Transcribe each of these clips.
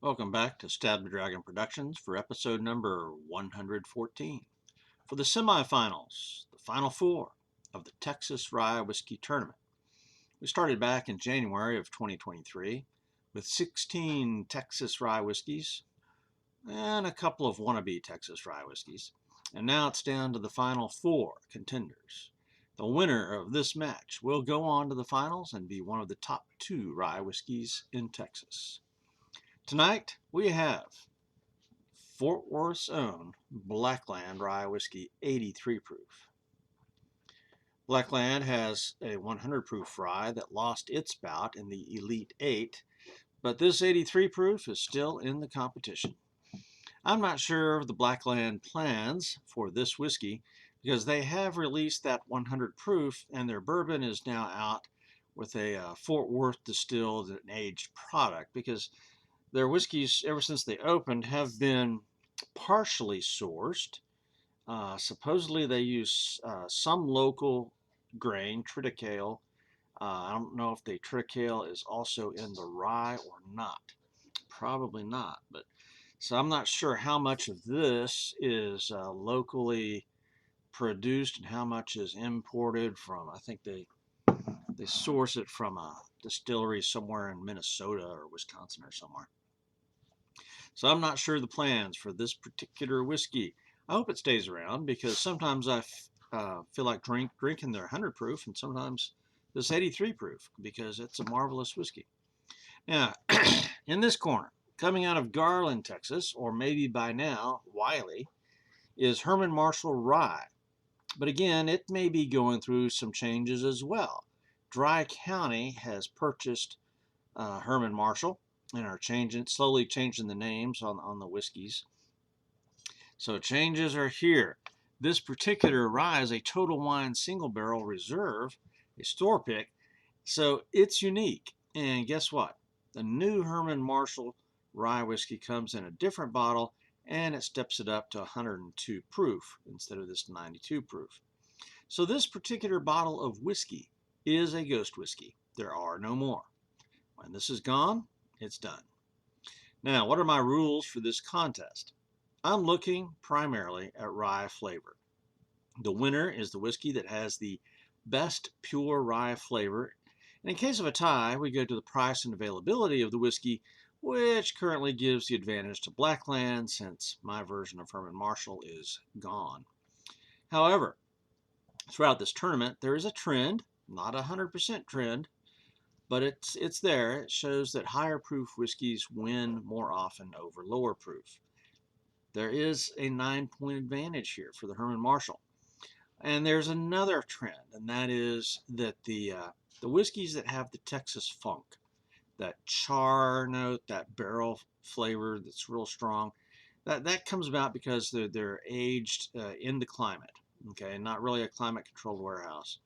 Welcome back to Stab the Dragon Productions for episode number 114. For the semifinals, the final four of the Texas Rye Whiskey Tournament. We started back in January of 2023 with 16 Texas Rye Whiskeys and a couple of wannabe Texas Rye Whiskeys. And now it's down to the final four contenders. The winner of this match will go on to the finals and be one of the top two rye whiskeys in Texas. Tonight we have Fort Worth's own Blackland Rye Whiskey 83 proof. Blackland has a 100 proof rye that lost its bout in the Elite 8, but this 83 proof is still in the competition. I'm not sure of the Blackland plans for this whiskey because they have released that 100 proof and their bourbon is now out with a Fort Worth distilled and aged product because their whiskeys, ever since they opened, have been partially sourced. Supposedly they use some local grain, triticale. I don't know if the triticale is also in the rye or not. Probably not. But so I'm not sure how much of this is locally produced and how much is imported from. I think they source it from a distillery somewhere in Minnesota or Wisconsin or somewhere. So I'm not sure the plans for this particular whiskey. I hope it stays around because sometimes I feel like drinking their 100 proof and sometimes this 83 proof because it's a marvelous whiskey. Now, in this corner, coming out of Garland, Texas, or maybe by now, Wylie, is Herman Marshall Rye. But again, it may be going through some changes as well. Dry County has purchased Herman Marshall and are slowly changing the names on the whiskeys. So changes are here. This particular rye is a Total Wine single barrel reserve, a store pick, so it's unique. And guess what? The new Herman Marshall rye whiskey comes in a different bottle and it steps it up to 102 proof instead of this 92 proof. So this particular bottle of whiskey is a ghost whiskey. There are no more. When this is gone, it's done. Now, what are my rules for this contest? I'm looking primarily at rye flavor. The winner is the whiskey that has the best pure rye flavor. And in case of a tie, we go to the price and availability of the whiskey, which currently gives the advantage to Blackland since my version of Herman Marshall is gone. However, throughout this tournament, there is a trend, not a 100% trend, but it's there. It shows that higher proof whiskeys win more often over lower proof. There is a 9-point advantage here for the Herman Marshall. And there's another trend, and that is that the whiskeys that have the Texas funk, that char note, that barrel flavor that's real strong, that comes about because they're aged in the climate. Okay, not really a climate-controlled warehouse.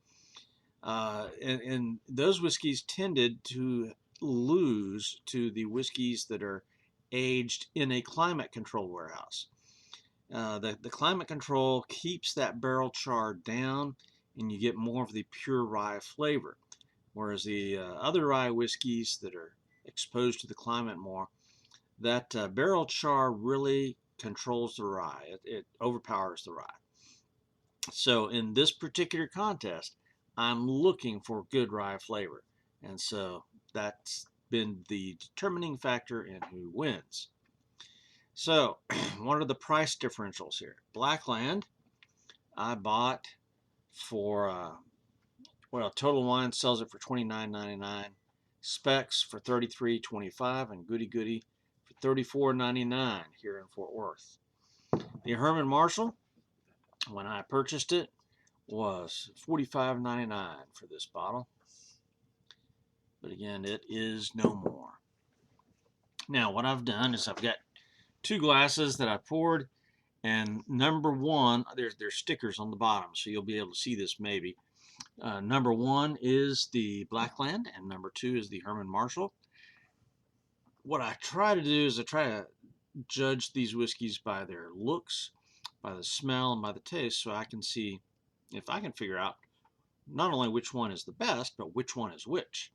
And those whiskeys tended to lose to the whiskeys that are aged in a climate-controlled warehouse. The climate control keeps that barrel char down and you get more of the pure rye flavor. Whereas the other rye whiskeys that are exposed to the climate more, that barrel char really controls the rye. It overpowers the rye. So in this particular contest, I'm looking for good rye flavor. And so that's been the determining factor in who wins. So what are the price differentials here? Blackland, I bought for, Total Wine sells it for $29.99. Specs for $33.25 and Goody Goody for $34.99 here in Fort Worth. The Herman Marshall, when I purchased it, was $45.99 for this bottle. But again, it is no more. Now, what I've done is I've got two glasses that I poured, and number one, there's stickers on the bottom, so you'll be able to see this maybe. Number one is the Blackland, and number two is the Herman Marshall. What I try to do is I try to judge these whiskeys by their looks, by the smell, and by the taste, so I can see if I can figure out not only which one is the best, but which one is which.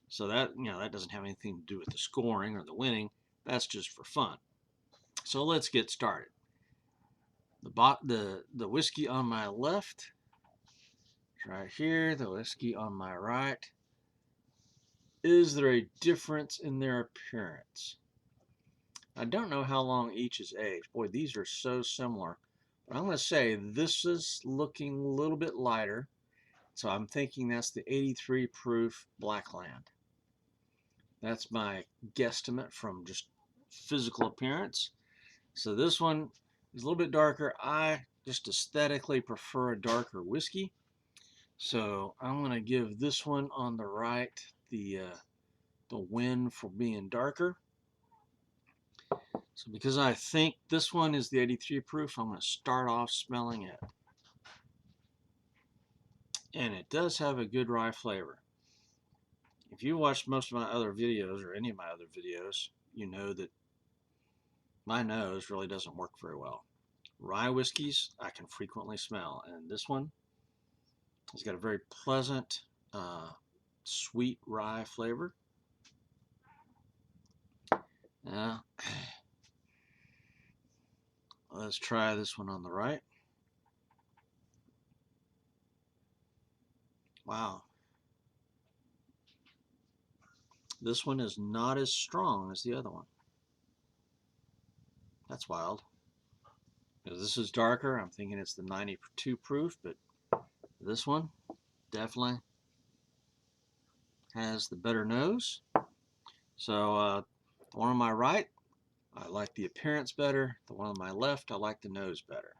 So that, that doesn't have anything to do with the scoring or the winning. That's just for fun. So let's get started. The whiskey on my left, right here, the whiskey on my right. Is there a difference in their appearance? I don't know how long each is aged. Boy, these are so similar. But I'm going to say this is looking a little bit lighter. So I'm thinking that's the 83 proof Blackland. That's my guesstimate from just physical appearance. So this one is a little bit darker. I just aesthetically prefer a darker whiskey. So I'm going to give this one on the right the win for being darker. So because I think this one is the 83 proof, I'm going to start off smelling it. And it does have a good rye flavor. If you watched most of my other videos, or any of my other videos, you know that my nose really doesn't work very well. Rye whiskeys I can frequently smell, and this one has got a very pleasant, sweet rye flavor. Now, let's try this one on the right. Wow. This one is not as strong as the other one. That's wild. Because this is darker, I'm thinking it's the 92 proof, but this one definitely has the better nose. So the one on my right, I like the appearance better. The one on my left, I like the nose better.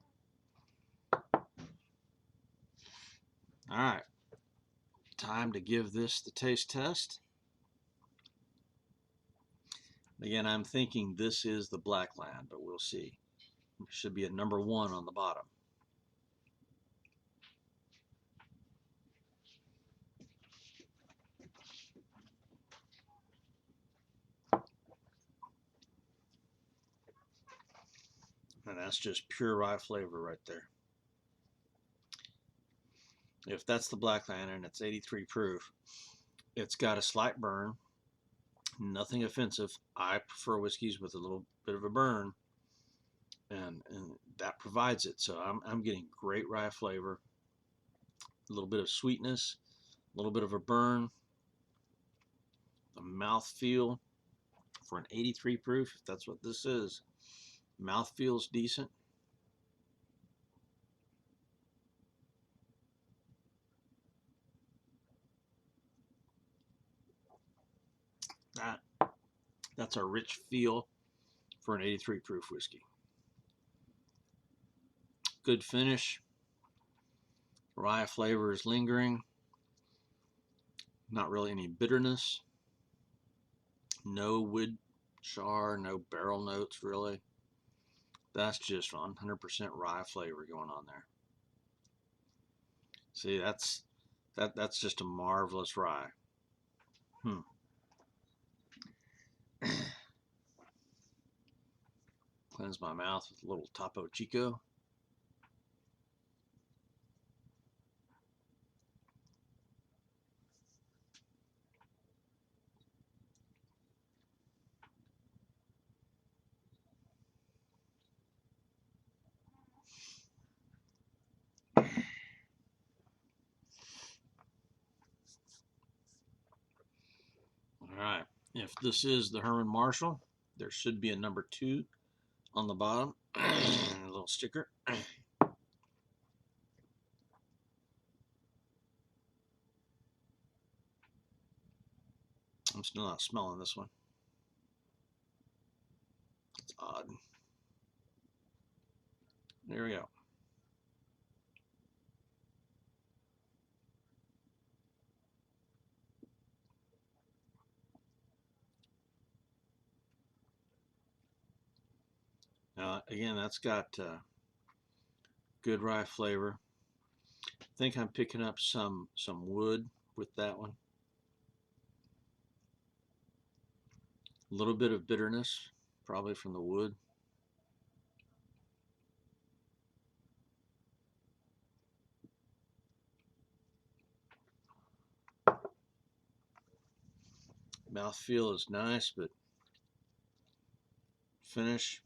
All right, time to give this the taste test. Again, I'm thinking this is the Blackland, but we'll see. It should be at number 1 on the bottom. And that's just pure rye flavor right there. If that's the Blackland and it's 83 proof, it's got a slight burn. Nothing offensive. I prefer whiskeys with a little bit of a burn, and that provides it. So I'm getting great rye flavor, a little bit of sweetness, a little bit of a burn, the mouth feel for an 83 proof, if that's what this is. Mouth feels decent. That's a rich feel for an 83 proof whiskey. Good finish. Rye flavor is lingering. Not really any bitterness. No wood char, no barrel notes really. That's just 100% rye flavor going on there. See, that's just a marvelous rye. Cleanse my mouth with a little Topo Chico. Alright, if this is the Herman Marshall, there should be a number 2 on the bottom. A little sticker. I'm still not smelling this one. It's odd. There we go. Again, that's got good rye flavor. I think I'm picking up some wood with that one. A little bit of bitterness, probably from the wood. Mouthfeel is nice, but finish.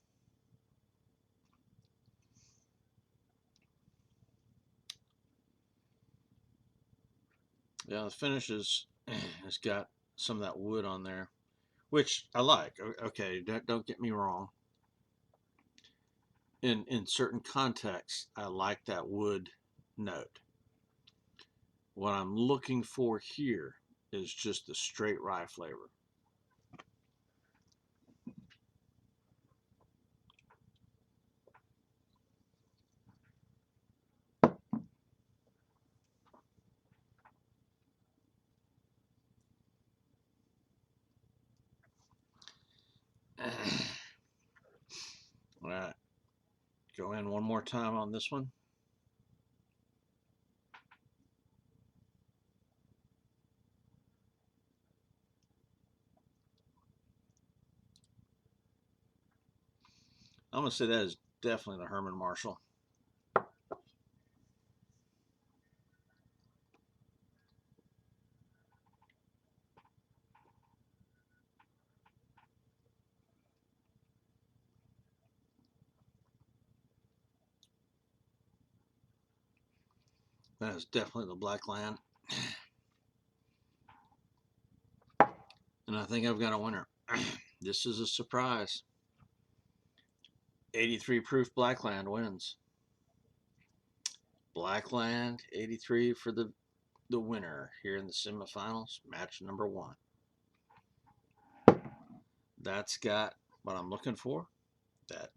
Yeah, the finish has got some of that wood on there, which I like. Okay, don't get me wrong. In certain contexts, I like that wood note. What I'm looking for here is just the straight rye flavor. All right, go in one more time on this one. I'm going to say that is definitely the Herman Marshall. That is definitely the Blackland. And I think I've got a winner. This is a surprise. 83 proof Blackland wins. Blackland 83 for the winner here in the semifinals, match number 1. That's got what I'm looking for. That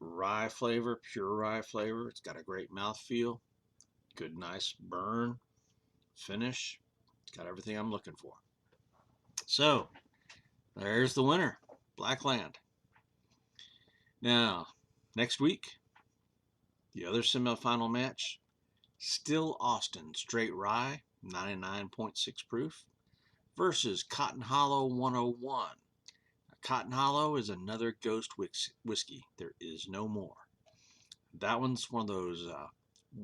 rye flavor, pure rye flavor. It's got a great mouthfeel. Good, nice burn, finish. It's got everything I'm looking for. So, there's the winner, Blackland. Now, next week, the other semifinal match, Still Austin Straight Rye, 99.6 proof, versus Cotton Hollow 101. Cotton Hollow is another ghost whiskey. There is no more. That one's one of those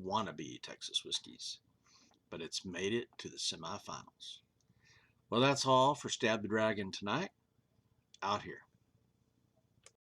wannabe Texas whiskeys, but it's made it to the semifinals. Well, that's all for Stab the Dragon tonight. Out here.